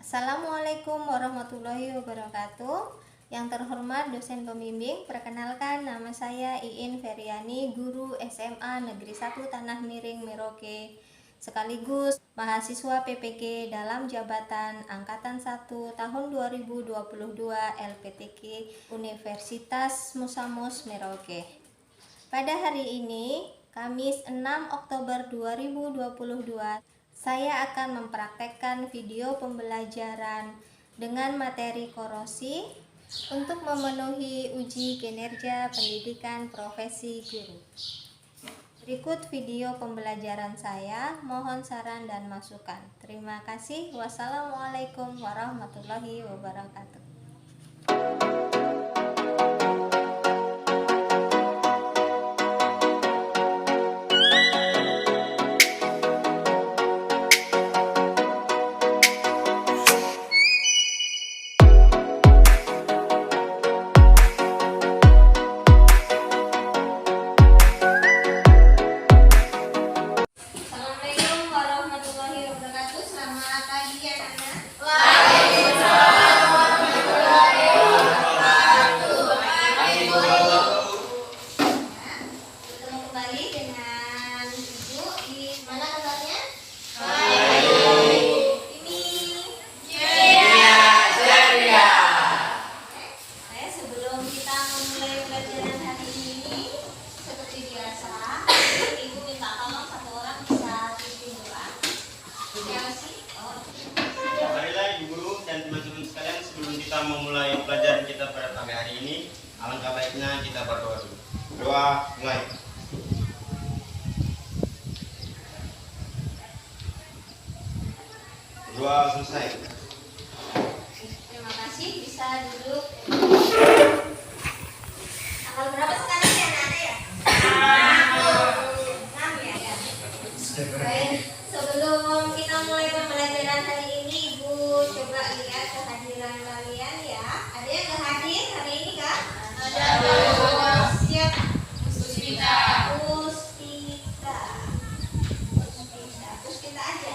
Assalamualaikum warahmatullahi wabarakatuh. Yang terhormat dosen pembimbing, perkenalkan nama saya Iin Feryani, guru SMA Negeri 1 Tanah Miring Merauke, sekaligus mahasiswa PPG dalam jabatan Angkatan 1 tahun 2022 LPTK Universitas Musamus Merauke. Pada hari ini, Kamis 6 Oktober 2022, saya akan mempraktekkan video pembelajaran dengan materi korosi untuk memenuhi uji kinerja pendidikan profesi guru. Berikut video pembelajaran saya, mohon saran dan masukan. Terima kasih. Wassalamualaikum warahmatullahi wabarakatuh. Kita memulai pelajaran kita pada pagi hari ini, alangkah baiknya kita berdoa dulu. Doa mulai. Doa selesai. Terima kasih, bisa duduk. Tanggal berapa sekarang ya anak-anak ya? 6 ya. Baik, sebelum kita mulai pembelajaran hari ini, Ibu coba lihat kehadiran kalian ya. Ada yang nggak hadir hari ini kak? Ada. Siap. Puspita. Puspita aja.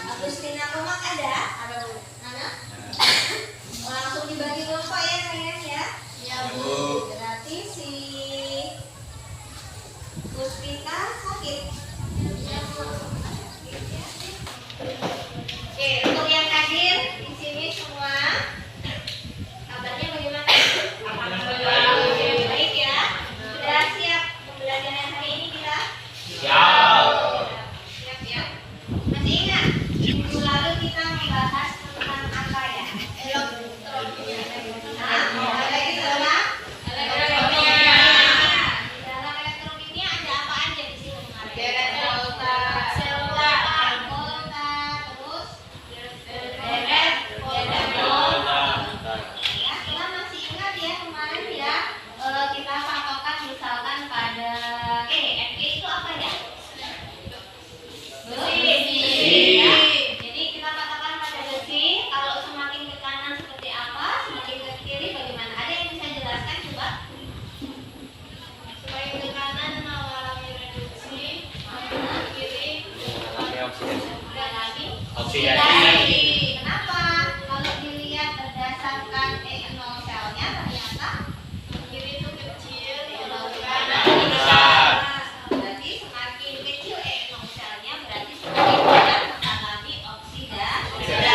Agustina Komak ada? Ada. Mana? Langsung dibagi kelompok ya kalian ya? Ya Bu. Berarti si Puspita sakit. Oke, untuk yang hadir di sini semua, kabarnya bagaimana? Alhamdulillah. Baik ya. Sudah siap pembelajaran hari ini kita? Siap. Siap ya. Masih ingat? Minggu lalu kita membahas tentang apa ya? Elektronik. Ada lagi sama? Elektroniknya. Di dalam elektronik ini ada apa aja di sini kemarin? Oksidasi. Kenapa? Kalau dilihat berdasarkan E0 selnya ternyata kiri itu kecil, kalau kanan besar. Berarti semakin kecil E0 selnya berarti semakin banyak mengalami oksidasi. Ya.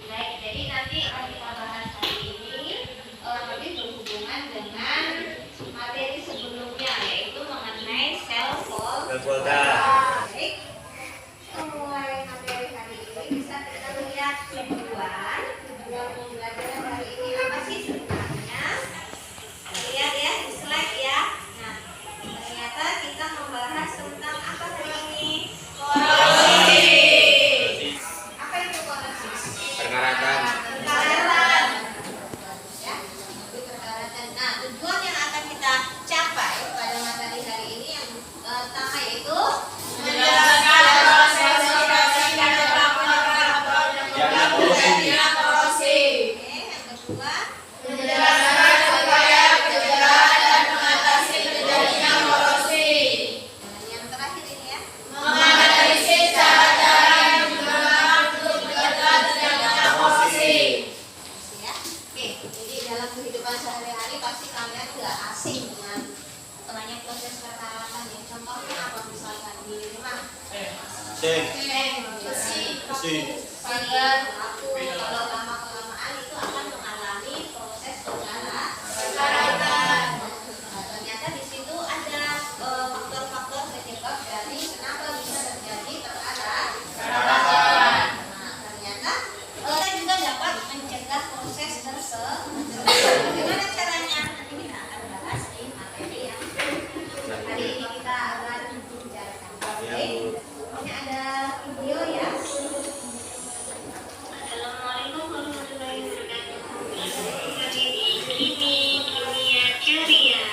Baik, jadi nanti akan kita bahas hari ini lebih berhubungan dengan materi sebelumnya, yaitu mengenai sel Volta. Mulai materi hari ini bisa kita lihat tujuan pembelajaran hari ini apa sih sebenarnya? Lihat ya di slide ya. Nah, ternyata kita membahas tentang apa hari ini? Korosi. Apa itu korosi? Perkaratan. Perkaratan. Ya, itu perkaratan. Nah, tujuan yang akan kita capai pada materi hari ini yang pertama yaitu menjelaskan proses operasi dan korosi. Seng. besi, pagar, aku kalau lama-kelamaan itu akan mengalami proses perkaratan. Ternyata di situ ada faktor-faktor penyebab dari kenapa bisa terjadi perkaratan. Nah, ternyata kita juga dapat mencegah proses tersebut. Bagaimana caranya? Nanti kita akan bahas di materi yang hari ini kita akan bicarakan. Oke, ini ada video ya. Assalamualaikum warahmatullahi wabarakatuh. Hari ini kimia ceria.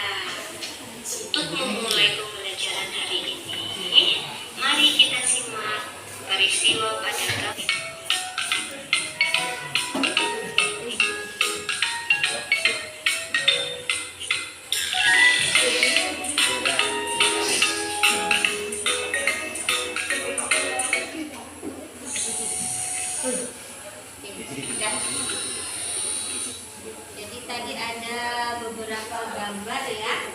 Untuk memulai pembelajaran hari ini, mari kita simak peristiwa pada grafik. Jadi tadi ada beberapa gambar ya,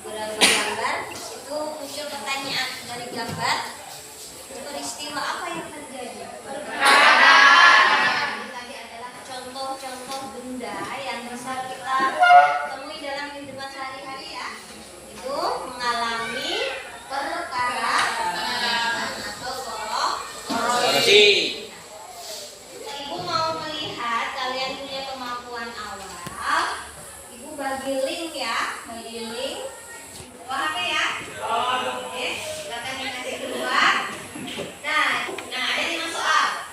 beberapa gambar. Di situ muncul pertanyaan dari gambar. Peristiwa apa yang terjadi? Tadi adalah contoh-contoh benda yang bisa kita temui dalam kehidupan sehari-hari ya. Itu mengalami perkaratan atau korupsi. Ibu mau melihat kalian punya kemampuan awal. Ibu bagi link ya, bagi link. Wah, apa ya? Oke, silakan dikasih keluar. Nah, ada 5 soal.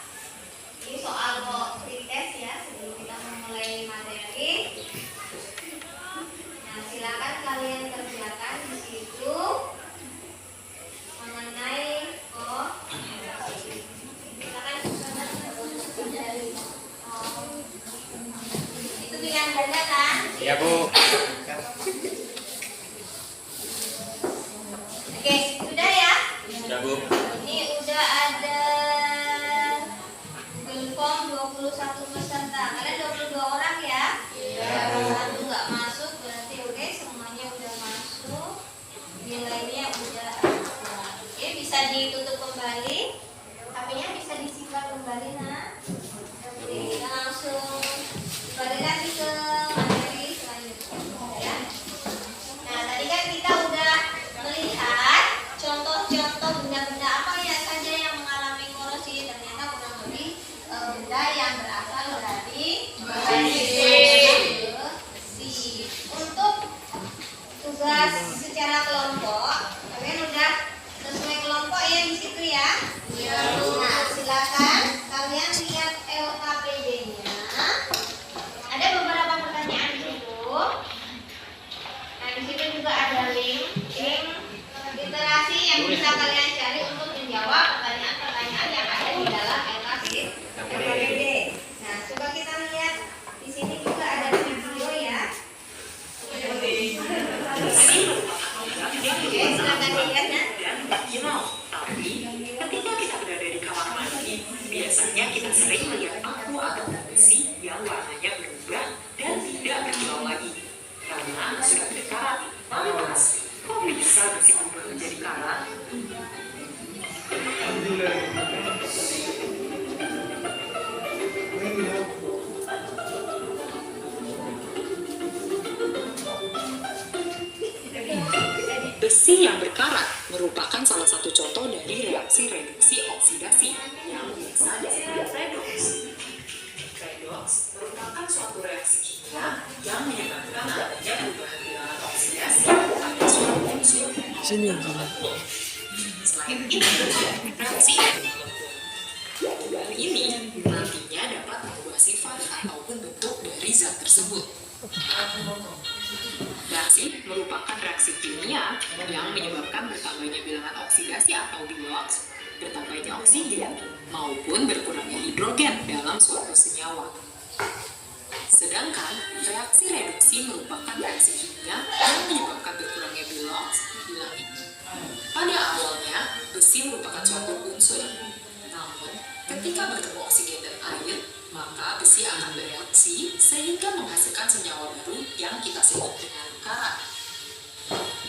Ini soal kok pretest ya sebelum kita memulai materi. Nah, silakan kalian kerjakan di situ mengenai itu pilihan ganda kan? Iya, Bu. Oke, sudah ya? Sudah, Bu. Ini udah ada Google Form 21 peserta. Kalian 22 orang ya? Iya. Satu nggak masuk berarti oke, semuanya udah masuk. Nilainya udah ada. Oke, bisa ditutup kembali. HP-nya bisa disimpan kembali, nah. Oke, kita langsung kembali lagi ke materi selanjutnya ya. Nah, tadi kan kita udah melihat contoh-contoh benda-benda apa ya saja yang mengalami korosi. Ternyata kurang lebih benda yang berasal dari besi. Untuk tugas secara kelompok, kalian udah sesuai kelompok ya di situ ya. Nah, silakan kalian lihat LKPD-nya. Ada beberapa pertanyaan di situ. Nah, di situ juga ada link literasi yang bisa kalian cari untuk menjawab pertanyaan-pertanyaan yang ada di dalam LKPD. Nah, coba kita lihat di sini juga ada video ya. Oke, silakan dilihatnya. Tapi ketika kita berada di kamar mandi, biasanya kita sering melihat lampu atau besi yang warnanya berubah dan tidak berkilau lagi karena sudah berkarat. Lantas, kok bisa besi berubah menjadi karat? Besi yang berkarat merupakan salah satu contoh dari reaksi reduksi oksidasi yang biasa disebut redoks. Redoks merupakan suatu reaksi kimia yang menyebabkan adanya perubahan bilangan oksidasi pada suatu unsur. Selain itu, reaksi perubahan ini nantinya dapat mengubah sifat ataupun bentuk dari zat tersebut. Reaksi merupakan reaksi kimia yang menyebabkan bertambahnya bilangan oksidasi atau biloks, bertambahnya oksigen, maupun berkurangnya hidrogen dalam suatu senyawa. Sedangkan reaksi reduksi merupakan reaksi kimia yang menyebabkan berkurangnya biloks, bilang itu. Pada awalnya, besi merupakan suatu unsur. Namun, ketika bertemu oksigen dan air, maka besi akan bereaksi sehingga menghasilkan senyawa baru yang kita sebut dengan karat.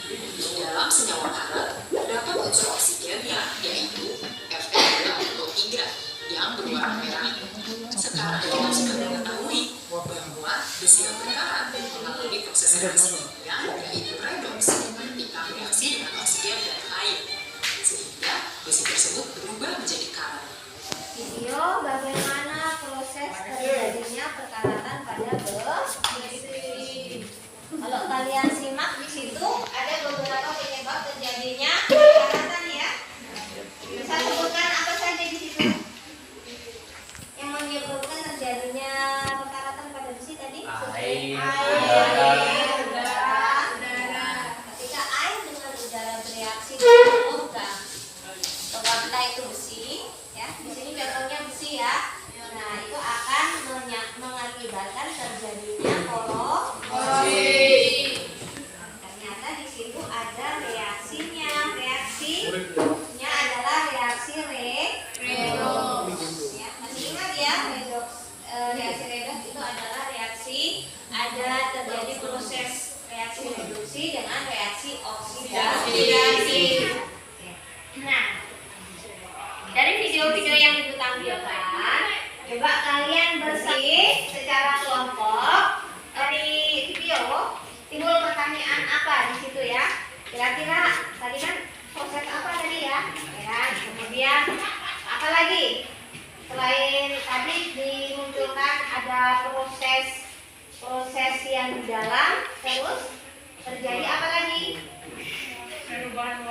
Di dalam senyawa karat terdapat unsur oksigen yaitu Fe reaksi yang berkala mengalami proses reaksi kimia yaitu redox ketika reaksi dengan oksigen dan air, sehingga besi tersebut berubah menjadi karat. Video bagaimana proses terjadinya perkaratan pada besi. Kalau kalian simak di situ ada beberapa penyebab terjadinya perkaratan ya. Bisa sebutkan apa saja di situ yang menyebabkan terjadinya perkaratan pada besi tadi? Air, udara. Ketika air dengan udara bereaksi dengan logam, logam kita itu besi, ya. Di sini contohnya besi ya. Nah, itu akan mengakibatkan terjadinya korosi. Ternyata di situ ada reaksinya. Reaksinya adalah reaksi redox. Ya, masih ingat ya, redox. Reaksi redox itu adalah reaksi ada terjadi proses reaksi reduksi dengan reaksi oksidasi. Nah, dari video-video yang Ibu tampilkan, coba kalian bersih secara kelompok. Dari video timbul pertanyaan apa di situ ya? Kira-kira tadi kan proses apa tadi ya? Ya, kemudian apa lagi? Selain tadi dimunculkan ada proses yang di dalam, terus terjadi apa lagi? Perubahan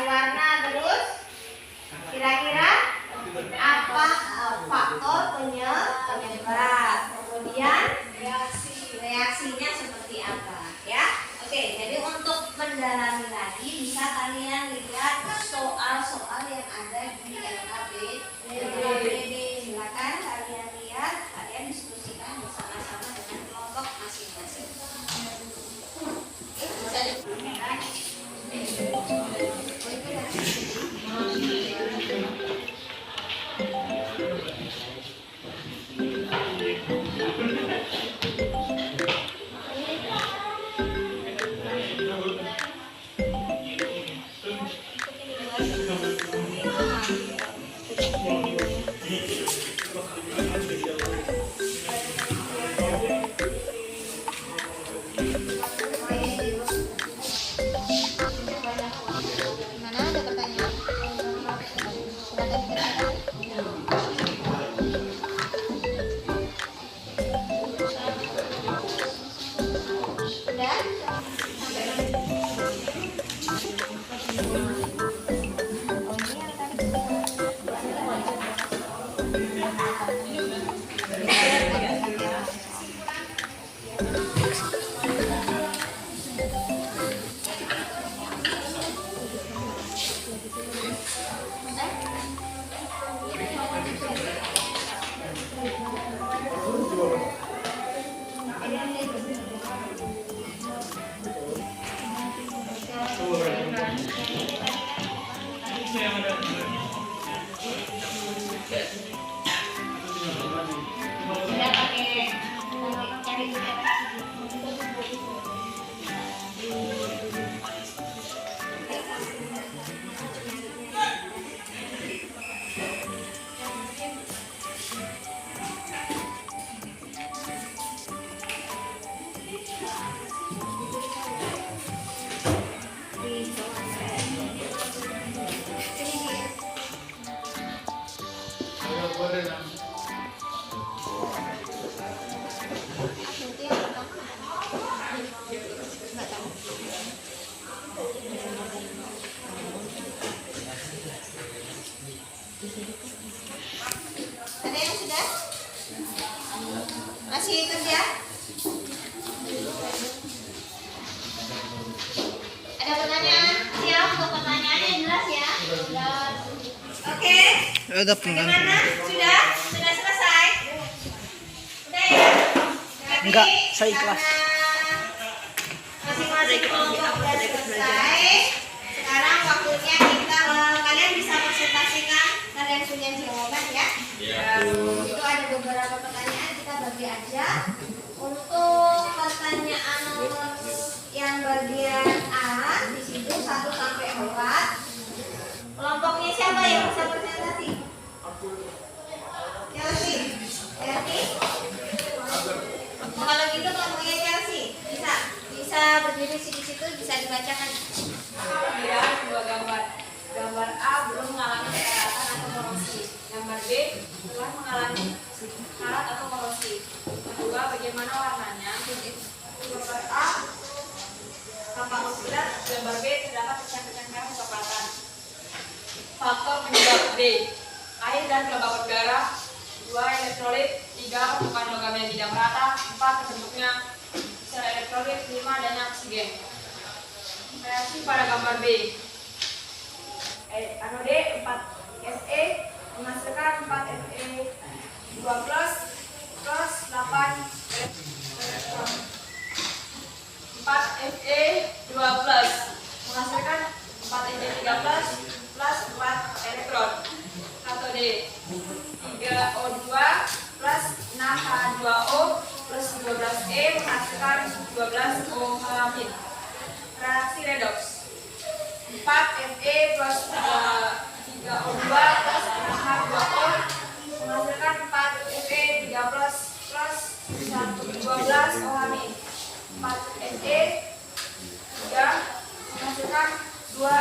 warna, terus kira-kira apa faktor penyebab? Kemudian reaksinya seperti apa ya? Oke, jadi untuk mendalami lagi bisa kalian lihat soal-soal yang ada di LKPD. Silakan kalian lihat, kalian diskusikan bersama-sama dengan kelompok masing-masing. Bisa digunakan. Mana ada pertanyaan? Ada yang sudah? Masih kerja? Ada pertanyaan? Siap untuk pertanyaannya jelas ya? Jelas. Oke. Bagaimana? Sudah? Sudah selesai? Sudah ya? Berarti Enggak, saya ikhlas. karena masing-masing kelompok sudah selesai. Sekarang waktunya kita kalian bisa presentasikan kalian punya jawaban ya. Itu ada beberapa pertanyaan kita bagi aja. Untuk pertanyaan nomor yang bagian A di situ 1 sampai 4. Kelompoknya siapa yang bisa presentasi? Siapa sih? Berarti Faktor penyebab B. Air dan kelembapan udara. 2. Elektrolit. 3. Bukan logam yang tidak merata. 4. Terbentuknya sel elektrolit. 5. Adanya oksigen. Reaksi pada gambar B. Anode 4 Fe menghasilkan 4 Fe2 plus 8 elektron. 4 Fe2 plus menghasilkan 4 Fe3 plus 4 elektron. Katode 3O2 plus 6H2O plus 12E menghasilkan 12OH-. Reaksi redoks 4 Fe plus 3O2 plus 6H2O menghasilkan 4 Fe3 plus 12OH-. 4 Fe3 menghasilkan 2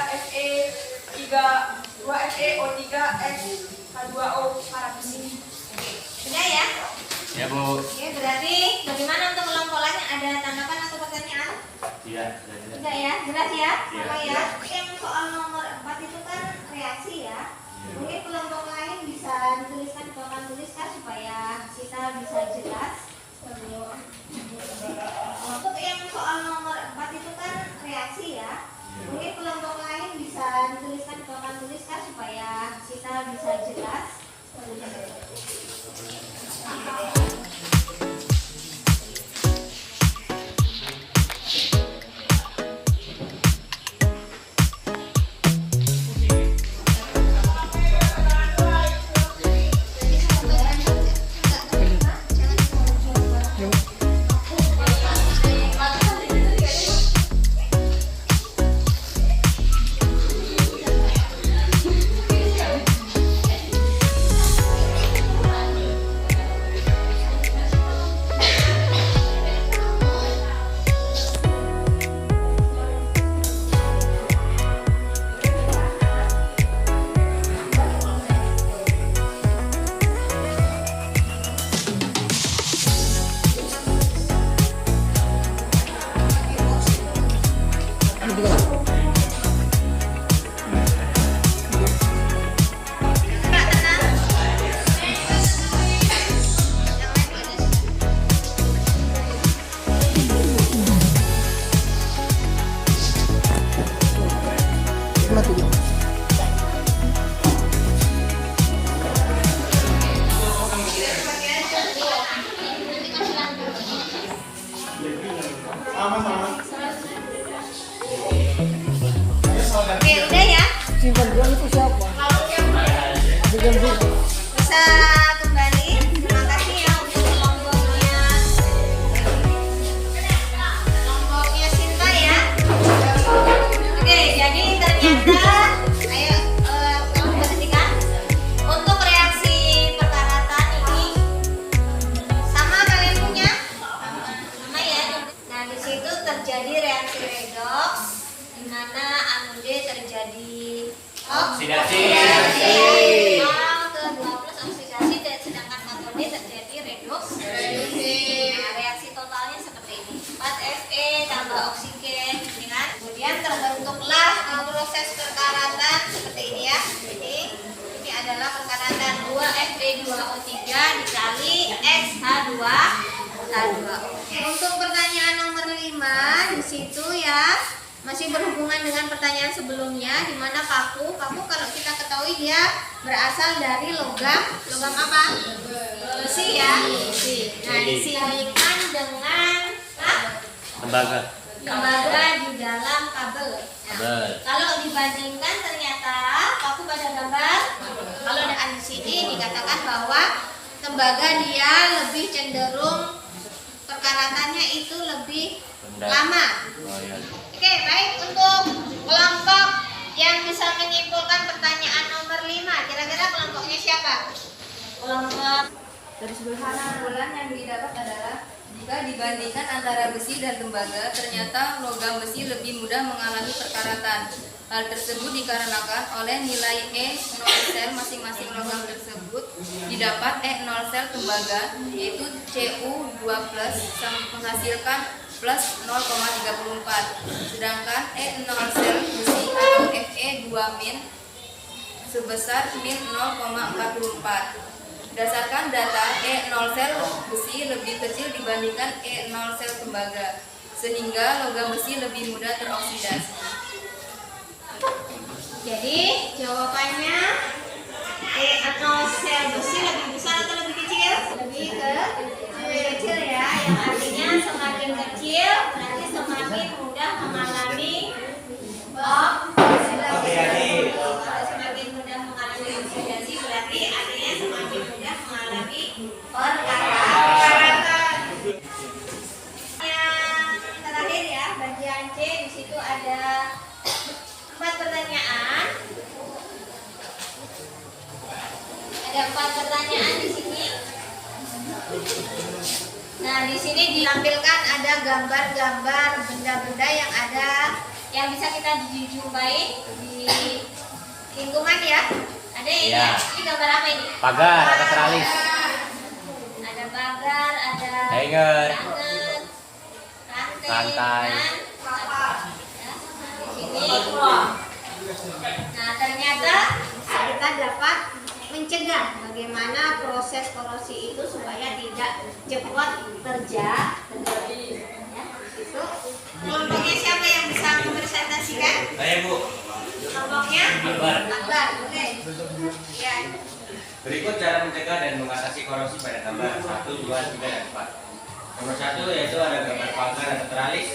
FeO3 H2O paras. Sudah ya? Ya, Bu. Oke, berarti bagaimana untuk kelompokannya? Ada tanggapan atau pertanyaan? Iya, Tidak ya? Jelas ya? Iya. Sama ya? Yang soal nomor 4 itu kan reaksi ya. Mungkin kelompok lain bisa dituliskan di papan tuliskan supaya kita bisa jelas. Untuk yang soal nomor 4 itu kan reaksi ya. Mungkin kelompok lain bisa dituliskan di papan tuliskan supaya kita bisa jelas. Oke, udah ya? Simpan dulu itu siapa? Bisa kembali. Terima kasih ya untuk kelompoknya Sinta ya. Oke, jadi ternyata ayo kamu perhatikan untuk reaksi perkaratan ini sama kalian punya? Sama ya. Nah, di situ terjadi reaksi redoks di mana anode terjadi Oksidasi. ke 2 plus oksidasi dan sedangkan katode terjadi redoks. Nah, reaksi totalnya seperti ini. 4 Fe tambah oksigen, ini kan. Kemudian terbentuklah proses perkaratan seperti ini ya. Jadi ini adalah perkaratan 2 Fe2O3 dikali XH2O. Untuk pertanyaan nomor 5 di situ ya. Masih berhubungan dengan pertanyaan sebelumnya, di mana paku kalau kita ketahui dia berasal dari logam apa? Besi ya. Nah, disambungkan dengan tembaga di dalam kabel. Nah, kalau dibandingkan ternyata paku pada gambar, kalau ada di sini dikatakan bahwa tembaga dia lebih cenderung perkaratannya itu lebih lama. Oke, baik, untuk kelompok yang bisa menyimpulkan pertanyaan nomor 5, kira-kira kelompoknya siapa? Kelompok Dari kesimpulan yang didapat adalah jika dibandingkan antara besi dan tembaga, ternyata logam besi lebih mudah mengalami perkaratan. Hal tersebut dikarenakan oleh nilai E0 sel masing-masing logam tersebut didapat E0 sel tembaga, yaitu Cu2+ menghasilkan plus 0,34, sedangkan E0 sel besi atau Fe2- sebesar min 0,44. Berdasarkan data, E0 sel besi lebih kecil dibandingkan E0 sel tembaga, sehingga logam besi lebih mudah teroksidasi. Jadi jawabannya E0 sel besi lebih besar atau lebih kecil? Lebih kecil ya, yang artinya semakin kecil berarti semakin mudah mengalami semakin mudah mengalami oksidasi, berarti artinya semakin mudah mengalami perkaratan. Yang terakhir ya, bagian C, di situ ada 4 pertanyaan. Ada 4 pertanyaan di sini. Nah, di sini ditampilkan ada gambar-gambar benda-benda yang ada yang bisa kita jumpai di lingkungan ya. Ada ini. Ya. Ini gambar apa ini? Pagar atau teralis. Ada pagar, ada Hanger. rantai, Rantai. di sini. Nah, ternyata kita dapat mencegah bagaimana proses korosi itu supaya tidak cepat terjadi. Ya, itu. Kelompoknya siapa yang bisa mempresentasikan? Saya Bu. Kelompoknya? Akbar. Oke. Ya. Berikut cara mencegah dan mengatasi korosi pada gambar 1, 2, 3, dan 4. Nomor 1 yaitu ada gambar pagar atau teralis.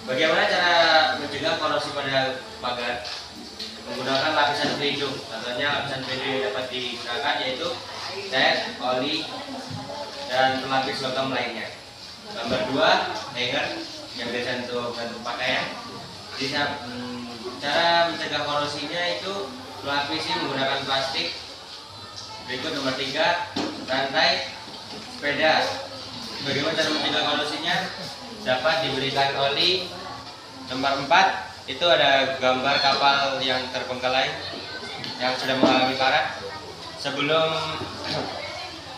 Bagaimana cara mencegah korosi pada pagar? Menggunakan lapisan pelindung. Contohnya lapisan pelindung yang dapat digunakan yaitu cat, oli, dan pelapis logam lainnya. Gambar 2, hanger yang biasa untuk pakaian. Jadi cara mencegah korosinya itu melapisi menggunakan plastik. Berikut nomor 3, rantai sepeda. Bagaimana cara mencegah korosinya? Dapat diberikan oli. Nomor 4 itu ada gambar kapal yang terbengkalai yang sudah mengalami karat. Sebelum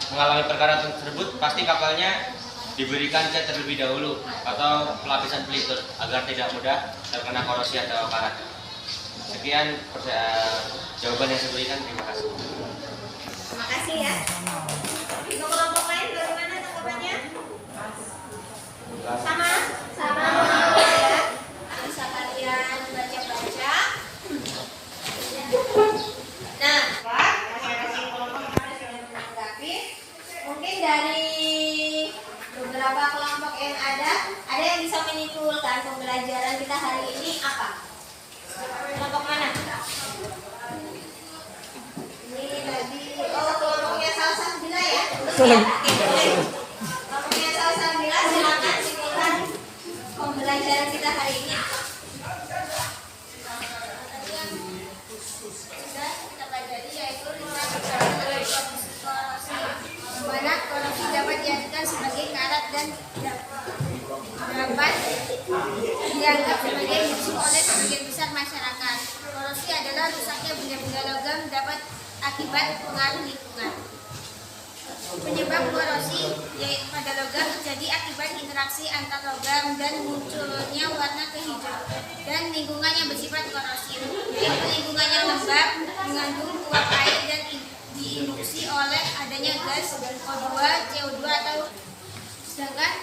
mengalami perkara tersebut, pasti kapalnya diberikan cat terlebih dahulu atau pelapisan pelitup agar tidak mudah terkena korosi atau karat. Sekian jawaban yang saya berikan. Terima kasih. Terima kasih ya. Untuk kelompok lain bagaimana tanggapannya? Sama ya. Bisa kalian baca-baca. Nah, masing-masing kelompok harus menanggapi. Mungkin dari beberapa kelompok yang ada yang bisa menyimpulkan pembelajaran kita hari ini apa? Kelompok mana? Ini tadi, kelompoknya Salsabila ya? Kelompoknya Salsabila, silakan simpulkan pembelajaran kita hari ini apa? Sudah kita pelajari yaitu lingkungan korosi, mana korosi dapat diartikan sebagai karat dan dapat dianggap sebagai musuh oleh sebagian besar masyarakat. Korosi adalah rusaknya benda-benda logam dapat akibat pengaruh lingkungan. Penyebab korosi yaitu pada logam terjadi akibat interaksi antar logam dan munculnya warna kehijauan dan lingkungan yang bersifat korosif, yaitu lingkungan yang lembab, mengandung uap air dan diinduksi oleh adanya gas O2, CO2 atau. Sedangkan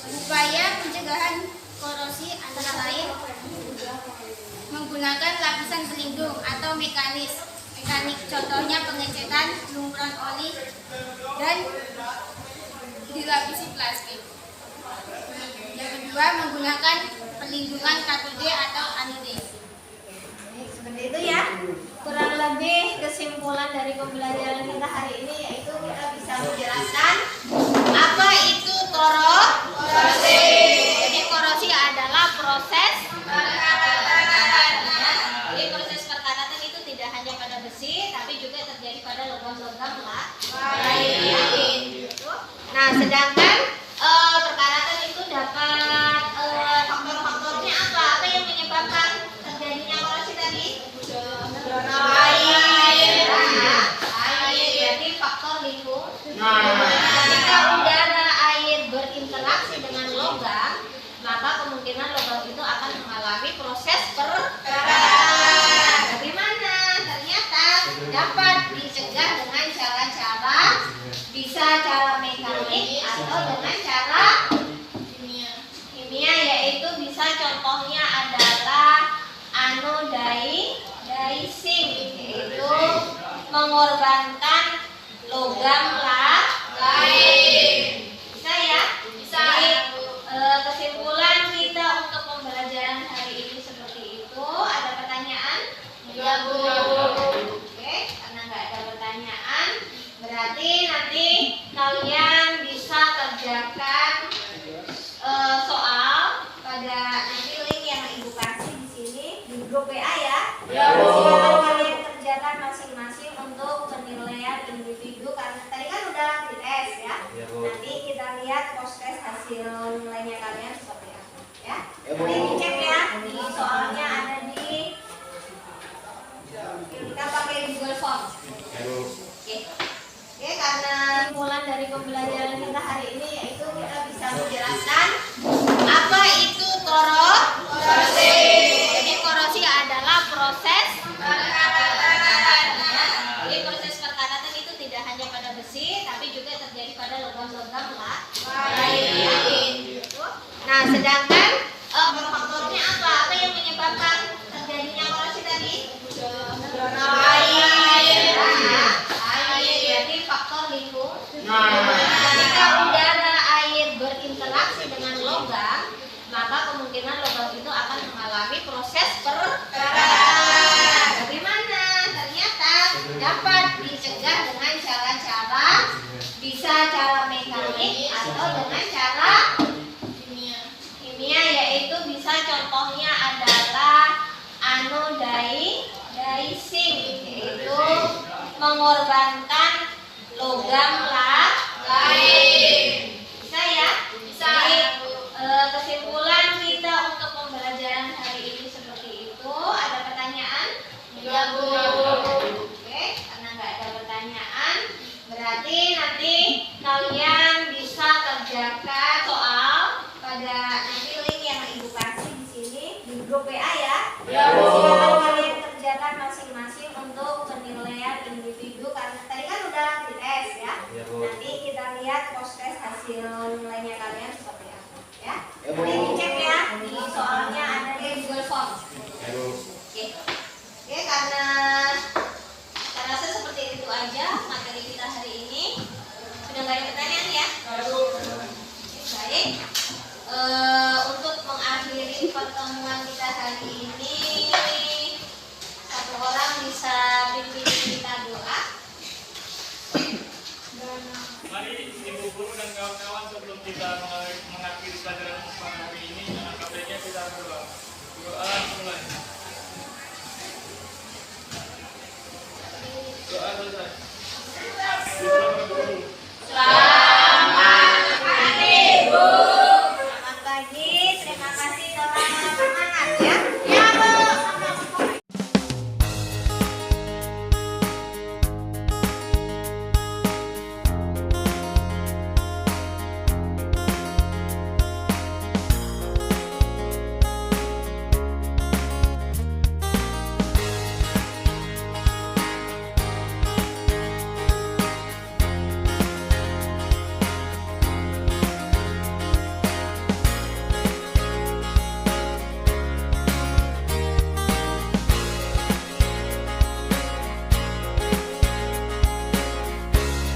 upaya pencegahan korosi antara lain menggunakan lapisan pelindung atau mekanik, contohnya pengecekan, lumpuran oli, dan dilapisi plastik. Yang kedua, menggunakan perlindungan katode atau anode. Seperti itu ya. Kurang lebih kesimpulan dari pembelajaran kita hari ini yaitu kita bisa menjelaskan apa itu korosi. Jadi korosi adalah proses perkaratan. Jadi proses perkaratan itu tidak hanya pada besi, tapi juga terjadi pada logam-logam lain. Nah, sedangkan perkaratan itu dapat faktor-faktornya apa? Apa yang menyebabkan terjadinya korosi tadi? Air, jadi faktor lingkungan. Jika udara air berinteraksi dengan logam, maka kemungkinan logam itu akan mengalami proses perkaratan. Bagaimana anodizing, yaitu mengorbankan logam lain. Bisa ya? Bisa. Jadi, kesimpulan kita untuk pembelajaran hari ini seperti itu. Ada pertanyaan? Ya, Bu. Oke, karena nggak ada pertanyaan, berarti nanti kalian bisa kerjakan soal pada nanti link yang Ibu kasih di sini di grup WA ya. Silakan kalian kerjakan masing-masing untuk penilaian individu karena tadi kan udah dites ya. Nanti kita lihat post-test hasil nilainya kalian seperti apa ya. Nanti dicek ya. Di soalnya ada di kita pakai Google Form. Oke. Oke, karena mulai dari pembelajaran kita hari ini yaitu kita bisa menjelaskan apa itu korosi. Jadi korosi adalah proses perkaratan. Ya. Jadi proses perkaratan itu tidak hanya pada besi, tapi juga terjadi pada logam-logam lain. Nah, sedangkan faktornya apa? Apa yang menyebabkan terjadinya korosi tadi? Air. Jadi faktor lingkungan. Jika udara air berinteraksi dengan logam, maka kemungkinan logam itu akan mengalami proses perkaratan. Bagaimana? Ternyata dapat dicegah dengan cara-cara bisa cara mekanik atau dengan cara kimia, yaitu bisa contohnya adalah anodizing, yaitu mengorbankan logam lain.